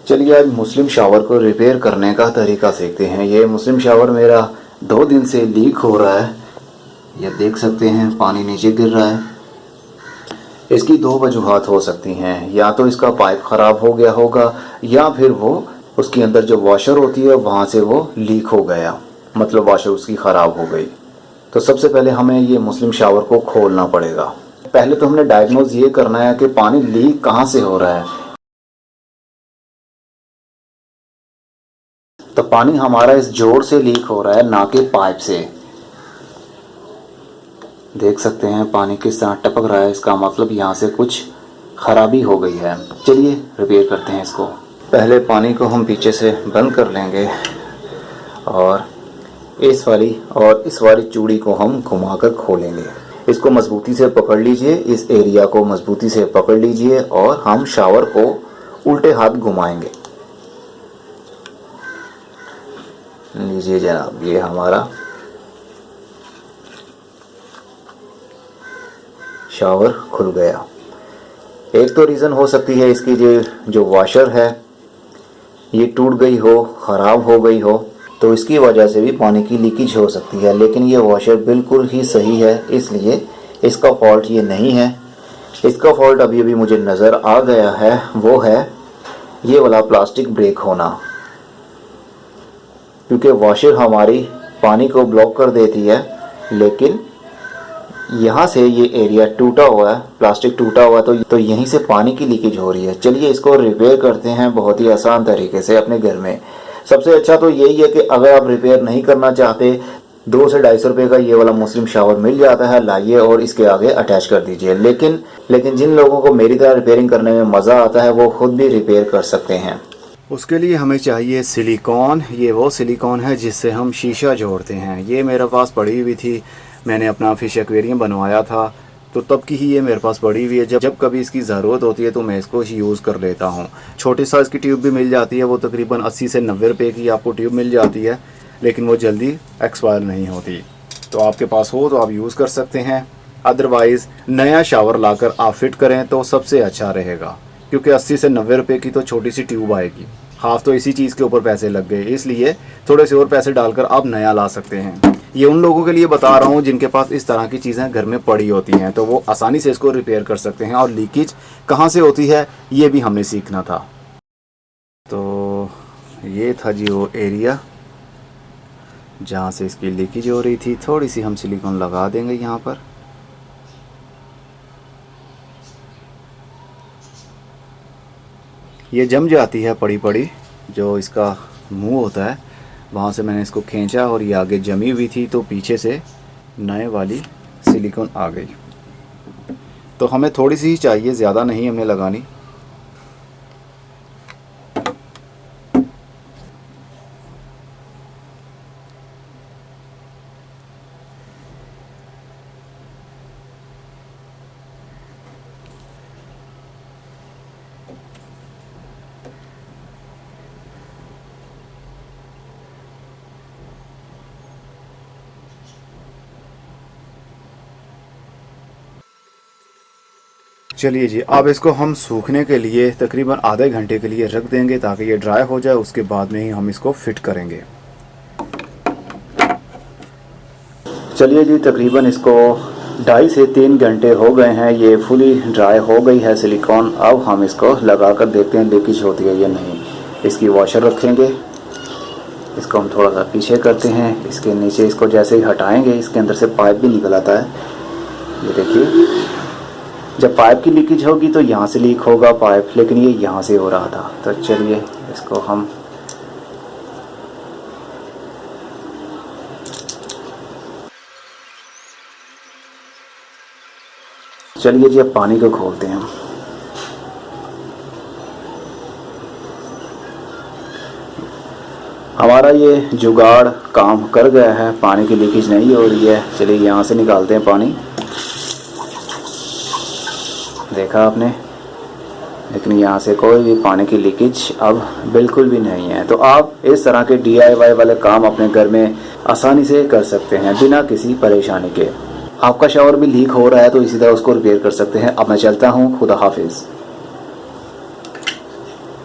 चलिए आज Muslim shower को रिपेयर करने का तरीका सीखते हैं। ये मुस्लिम शावर मेरा 2 दिन से लीक हो रहा है। ये देख सकते हैं पानी नीचे गिर रहा है। इसकी 2 वजूहात हो सकती हैं, या तो इसका पाइप ख़राब हो गया होगा या फिर वो उसके अंदर जो वॉशर होती है वहाँ से वो लीक हो गया, मतलब वॉशर उसकी ख़राब हो गई। तो सबसे पहले हमें ये मुस्लिम शावर को खोलना पड़ेगा। पहले तो हमने डायग्नोज ये करना है कि पानी लीक कहाँ से हो रहा है। तो पानी हमारा इस जोड़ से लीक हो रहा है, ना कि पाइप से। देख सकते हैं पानी किस तरह टपक रहा है, इसका मतलब यहाँ से कुछ खराबी हो गई है। चलिए रिपेयर करते हैं इसको। पहले पानी को हम पीछे से बंद कर लेंगे और इस वाली चूड़ी को हम घुमाकर खोलेंगे। इसको मजबूती से पकड़ लीजिए, इस एरिया को मजबूती से पकड़ लीजिए और हम शावर को उल्टे हाथ घुमाएंगे। लीजिए जनाब, ये हमारा शावर खुल गया। एक तो रीज़न हो सकती है इसकी जो वॉशर है ये टूट गई हो, ख़राब हो गई हो, तो इसकी वजह से भी पानी की लीकेज हो सकती है। लेकिन ये वॉशर बिल्कुल ही सही है, इसलिए इसका फॉल्ट ये नहीं है। इसका फॉल्ट अभी मुझे नज़र आ गया है, वो है ये वाला प्लास्टिक ब्रेक होना, क्योंकि वॉशर हमारी पानी को ब्लॉक कर देती है, लेकिन यहाँ से ये एरिया टूटा हुआ है, प्लास्टिक टूटा हुआ है, तो यहीं से पानी की लीकेज हो रही है। चलिए इसको रिपेयर करते हैं बहुत ही आसान तरीके से अपने घर में। सबसे अच्छा तो यही है कि अगर आप रिपेयर नहीं करना चाहते, 200 से 250 रुपये का ये वाला मुस्लिम शावर मिल जाता है, लाइए और इसके आगे अटैच कर दीजिए। लेकिन जिन लोगों को मेरी तरह रिपेयरिंग करने में मज़ा आता है वो खुद भी रिपेयर कर सकते हैं। उसके लिए हमें चाहिए सिलिकॉन। ये वो सिलिकॉन है जिससे हम शीशा जोड़ते हैं। ये मेरे पास पड़ी हुई थी, मैंने अपना फिश एक्वेरियम बनवाया था, तो तब की ही ये मेरे पास पड़ी हुई है। जब कभी इसकी ज़रूरत होती है तो मैं इसको यूज़ कर लेता हूँ। छोटे साइज़ की ट्यूब भी मिल जाती है, वो तकरीबन 80 से 90 रुपये की आपको ट्यूब मिल जाती है, लेकिन वो जल्दी एक्सपायर नहीं होती। तो आपके पास हो तो आप यूज़ कर सकते हैं। अदरवाइज़ नया शावर लाकर आप फिट करें तो सबसे अच्छा रहेगा, क्योंकि 80 से 90 रुपये की तो छोटी सी ट्यूब आएगी। हाफ तो इसी चीज़ के ऊपर पैसे लग गए, इसलिए थोड़े से और पैसे डालकर आप नया ला सकते हैं। ये उन लोगों के लिए बता रहा हूँ जिनके पास इस तरह की चीज़ें घर में पड़ी होती हैं, तो वो आसानी से इसको रिपेयर कर सकते हैं। और लीकेज कहाँ से होती है ये भी हमने सीखना था। तो ये था जी वो एरिया जहाँ से इसकी लीकेज हो रही थी। थोड़ी सी हम सिलिकॉन लगा देंगे यहाँ पर। ये जम जाती है पड़ी पड़ी, जो इसका मुंह होता है वहाँ से मैंने इसको खींचा और ये आगे जमी हुई थी, तो पीछे से नए वाली सिलिकॉन आ गई। तो हमें थोड़ी सी ही चाहिए, ज़्यादा नहीं हमने लगानी। चलिए जी, अब इसको हम सूखने के लिए तकरीबन आधे घंटे के लिए रख देंगे ताकि ये ड्राई हो जाए। उसके बाद में ही हम इसको फिट करेंगे। चलिए जी, तकरीबन इसको 2.5 से 3 घंटे हो गए हैं। ये फुली ड्राई हो गई है सिलिकॉन। अब हम इसको लगा कर देखते हैं लीकेज होती है या नहीं। इसकी वॉशर रखेंगे, इसको हम थोड़ा सा पीछे करते हैं। इसके नीचे इसको जैसे ही हटाएंगे, इसके अंदर से पाइप भी निकल आता है। ये देखिए, जब पाइप की लीकेज होगी तो यहाँ से लीक होगा पाइप, लेकिन ये यहाँ से हो रहा था। तो चलिए इसको हम जी अब पानी को खोलते हैं। हमारा ये जुगाड़ काम कर गया है, पानी की लीकेज नहीं हो रही है। चलिए यहाँ से निकालते हैं पानी। देखा आपने, लेकिन यहाँ से कोई भी पानी की लीकेज अब बिल्कुल भी नहीं है। तो आप इस तरह के DIY वाले काम अपने घर में आसानी से कर सकते हैं बिना किसी परेशानी के। आपका शावर भी लीक हो रहा है तो इसी तरह उसको रिपेयर कर सकते हैं। अब मैं चलता हूँ, खुदा हाफिज़।